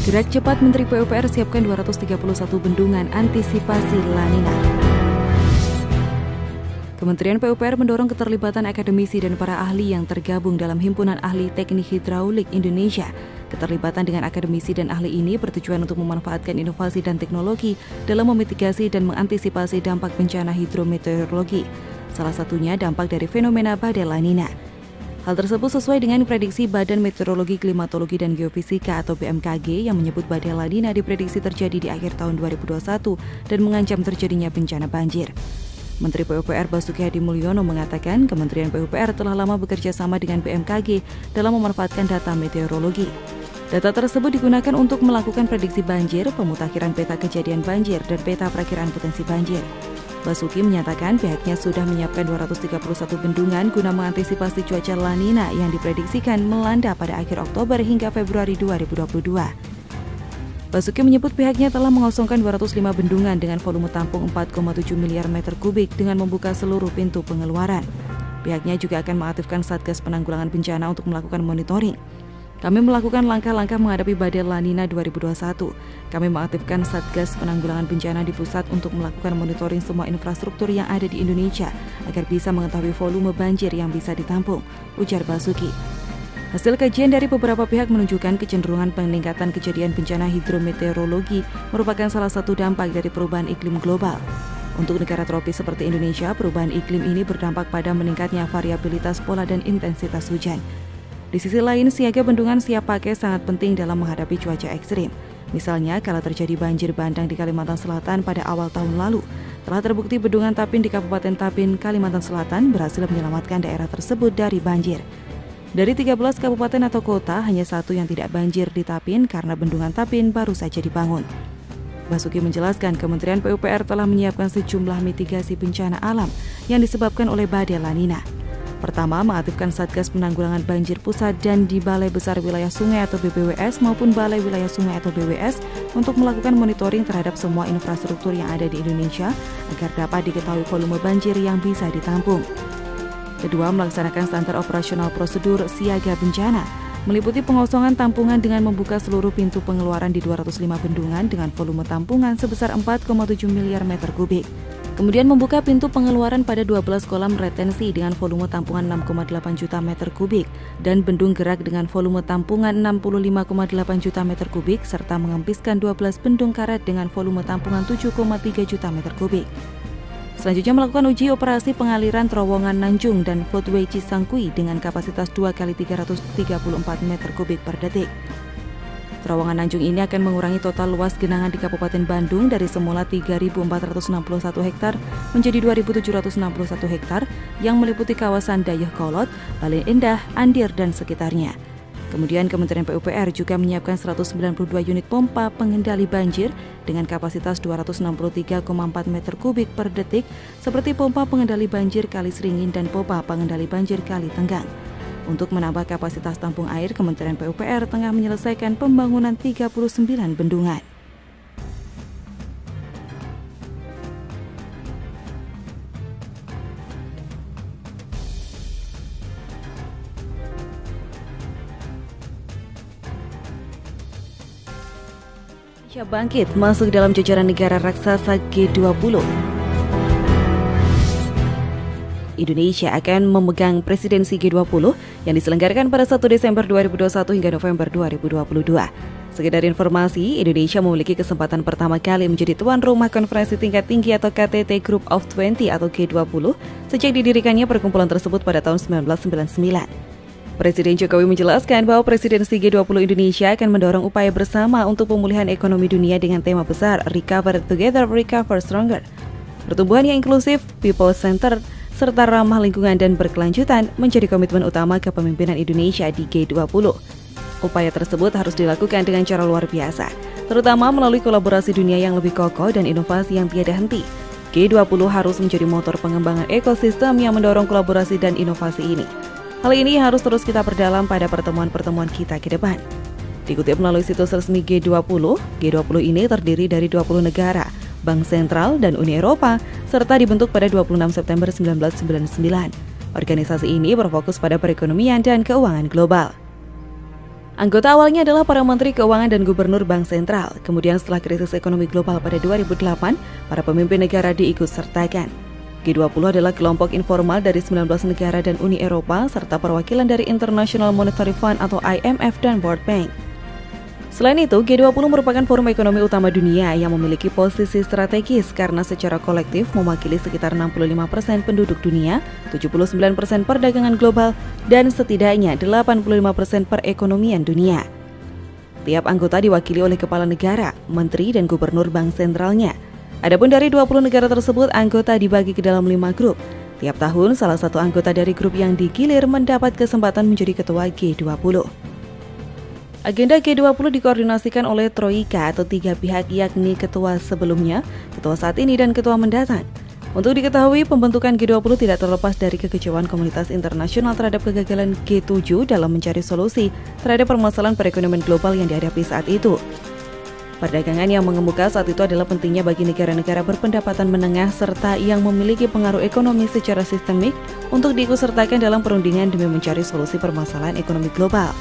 Gerak cepat Menteri PUPR siapkan 231 bendungan antisipasi La Nina. Kementerian PUPR mendorong keterlibatan akademisi dan para ahli yang tergabung dalam Himpunan Ahli Teknik Hidraulik Indonesia. Keterlibatan dengan akademisi dan ahli ini bertujuan untuk memanfaatkan inovasi dan teknologi dalam memitigasi dan mengantisipasi dampak bencana hidrometeorologi. Salah satunya dampak dari fenomena badai La Nina. Hal tersebut sesuai dengan prediksi Badan Meteorologi, Klimatologi, dan Geofisika atau BMKG yang menyebut badai La Nina diprediksi terjadi di akhir tahun 2021 dan mengancam terjadinya bencana banjir. Menteri PUPR Basuki Hadi Mulyono mengatakan Kementerian PUPR telah lama bekerja sama dengan BMKG dalam memanfaatkan data meteorologi. Data tersebut digunakan untuk melakukan prediksi banjir, pemutakhiran peta kejadian banjir, dan peta perakiraan potensi banjir. Basuki menyatakan pihaknya sudah menyiapkan 231 bendungan guna mengantisipasi cuaca La Nina yang diprediksikan melanda pada akhir Oktober hingga Februari 2022. Basuki menyebut pihaknya telah mengosongkan 205 bendungan dengan volume tampung 4,7 miliar meter kubik dengan membuka seluruh pintu pengeluaran. Pihaknya juga akan mengaktifkan Satgas Penanggulangan Bencana untuk melakukan monitoring. Kami melakukan langkah-langkah menghadapi badai La Nina 2021. Kami mengaktifkan Satgas Penanggulangan Bencana di pusat untuk melakukan monitoring semua infrastruktur yang ada di Indonesia agar bisa mengetahui volume banjir yang bisa ditampung, ujar Basuki. Hasil kajian dari beberapa pihak menunjukkan kecenderungan peningkatan kejadian bencana hidrometeorologi merupakan salah satu dampak dari perubahan iklim global. Untuk negara tropis seperti Indonesia, perubahan iklim ini berdampak pada meningkatnya variabilitas pola dan intensitas hujan. Di sisi lain, siaga bendungan siap pakai sangat penting dalam menghadapi cuaca ekstrim. Misalnya, kala terjadi banjir bandang di Kalimantan Selatan pada awal tahun lalu, telah terbukti bendungan Tapin di Kabupaten Tapin, Kalimantan Selatan berhasil menyelamatkan daerah tersebut dari banjir. Dari 13 kabupaten atau kota, hanya satu yang tidak banjir di Tapin karena bendungan Tapin baru saja dibangun. Basuki menjelaskan Kementerian PUPR telah menyiapkan sejumlah mitigasi bencana alam yang disebabkan oleh badai La Nina. Pertama, mengaktifkan Satgas Penanggulangan Banjir Pusat dan di Balai Besar Wilayah Sungai atau BBWS maupun Balai Wilayah Sungai atau BWS untuk melakukan monitoring terhadap semua infrastruktur yang ada di Indonesia agar dapat diketahui volume banjir yang bisa ditampung. Kedua, melaksanakan standar operasional prosedur siaga bencana, meliputi pengosongan tampungan dengan membuka seluruh pintu pengeluaran di 205 bendungan dengan volume tampungan sebesar 4,7 miliar meter kubik. Kemudian membuka pintu pengeluaran pada 12 kolam retensi dengan volume tampungan 6,8 juta meter kubik dan bendung gerak dengan volume tampungan 65,8 juta meter kubik serta mengempiskan 12 bendung karet dengan volume tampungan 7,3 juta meter kubik. Selanjutnya melakukan uji operasi pengaliran terowongan Nanjung dan floodway Cisangkui dengan kapasitas 2 kali 334 meter kubik per detik. Terowongan Nanjung ini akan mengurangi total luas genangan di Kabupaten Bandung dari semula 3.461 hektar menjadi 2.761 hektar yang meliputi kawasan Dayakolot, Bale Endah, Andir, dan sekitarnya. Kemudian Kementerian PUPR juga menyiapkan 192 unit pompa pengendali banjir dengan kapasitas 263,4 meter kubik per detik seperti pompa pengendali banjir Kali Seringin dan pompa pengendali banjir Kali Tenggang. Untuk menambah kapasitas tampung air, Kementerian PUPR tengah menyelesaikan pembangunan 39 bendungan. Indonesia bangkit masuk dalam jajaran negara raksasa G20. Indonesia akan memegang presidensi G20 yang diselenggarakan pada 1 Desember 2021 hingga November 2022. Sekedar informasi, Indonesia memiliki kesempatan pertama kali menjadi tuan rumah konferensi tingkat tinggi atau KTT Group of 20 atau G20 sejak didirikannya perkumpulan tersebut pada tahun 1999. Presiden Jokowi menjelaskan bahwa presidensi G20 Indonesia akan mendorong upaya bersama untuk pemulihan ekonomi dunia dengan tema besar Recover Together, Recover Stronger. Pertumbuhan yang inklusif, people-centered, serta ramah lingkungan dan berkelanjutan menjadi komitmen utama kepemimpinan Indonesia di G20. Upaya tersebut harus dilakukan dengan cara luar biasa, terutama melalui kolaborasi dunia yang lebih kokoh dan inovasi yang tiada henti. G20 harus menjadi motor pengembangan ekosistem yang mendorong kolaborasi dan inovasi ini. Hal ini harus terus kita perdalam pada pertemuan-pertemuan kita ke depan. Dikutip melalui situs resmi G20, G20 ini terdiri dari 20 negara, Bank Sentral, dan Uni Eropa, serta dibentuk pada 26 September 1999. Organisasi ini berfokus pada perekonomian dan keuangan global. Anggota awalnya adalah para menteri keuangan dan gubernur bank sentral. Kemudian setelah krisis ekonomi global pada 2008, para pemimpin negara diikutsertakan. G20 adalah kelompok informal dari 19 negara dan Uni Eropa, serta perwakilan dari International Monetary Fund atau IMF dan World Bank. Selain itu, G20 merupakan forum ekonomi utama dunia yang memiliki posisi strategis karena secara kolektif mewakili sekitar 65% penduduk dunia, 79% perdagangan global, dan setidaknya 85% perekonomian dunia. Tiap anggota diwakili oleh kepala negara, menteri, dan gubernur bank sentralnya. Adapun dari 20 negara tersebut, anggota dibagi ke dalam 5 grup. Tiap tahun, salah satu anggota dari grup yang digilir mendapat kesempatan menjadi ketua G20. Agenda G20 dikoordinasikan oleh Troika atau 3 pihak, yakni ketua sebelumnya, ketua saat ini, dan ketua mendatang. Untuk diketahui, pembentukan G20 tidak terlepas dari kekecewaan komunitas internasional terhadap kegagalan G7 dalam mencari solusi terhadap permasalahan perekonomian global yang dihadapi saat itu. Perdagangan yang mengemuka saat itu adalah pentingnya bagi negara-negara berpendapatan menengah serta yang memiliki pengaruh ekonomi secara sistemik untuk diikutsertakan dalam perundingan demi mencari solusi permasalahan ekonomi global.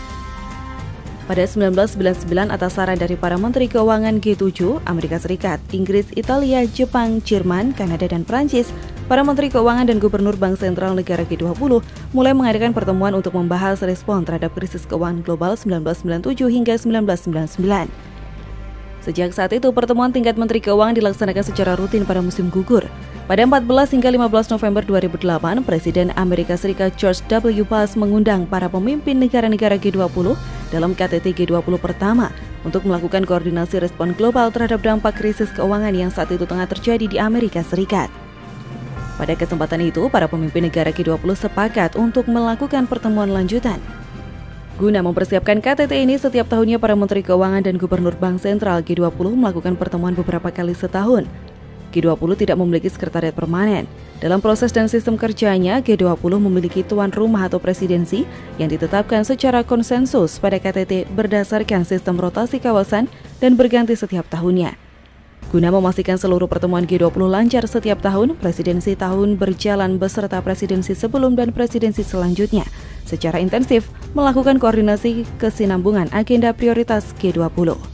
Pada 1999 atas saran dari para menteri keuangan G7, Amerika Serikat, Inggris, Italia, Jepang, Jerman, Kanada, dan Prancis, para menteri keuangan dan gubernur bank sentral negara G20 mulai mengadakan pertemuan untuk membahas respon terhadap krisis keuangan global 1997 hingga 1999. Sejak saat itu, pertemuan tingkat menteri keuangan dilaksanakan secara rutin pada musim gugur. Pada 14 hingga 15 November 2008, Presiden Amerika Serikat George W. Bush mengundang para pemimpin negara-negara G20 dalam KTT G20 pertama untuk melakukan koordinasi respon global terhadap dampak krisis keuangan yang saat itu tengah terjadi di Amerika Serikat. Pada kesempatan itu, para pemimpin negara G20 sepakat untuk melakukan pertemuan lanjutan. Guna mempersiapkan KTT ini, setiap tahunnya para menteri keuangan dan gubernur bank sentral G20 melakukan pertemuan beberapa kali setahun. G20 tidak memiliki sekretariat permanen. Dalam proses dan sistem kerjanya, G20 memiliki tuan rumah atau presidensi yang ditetapkan secara konsensus pada KTT berdasarkan sistem rotasi kawasan dan berganti setiap tahunnya. Guna memastikan seluruh pertemuan G20 lancar setiap tahun, presidensi tahun berjalan beserta presidensi sebelum dan presidensi selanjutnya secara intensif melakukan koordinasi kesinambungan agenda prioritas G20.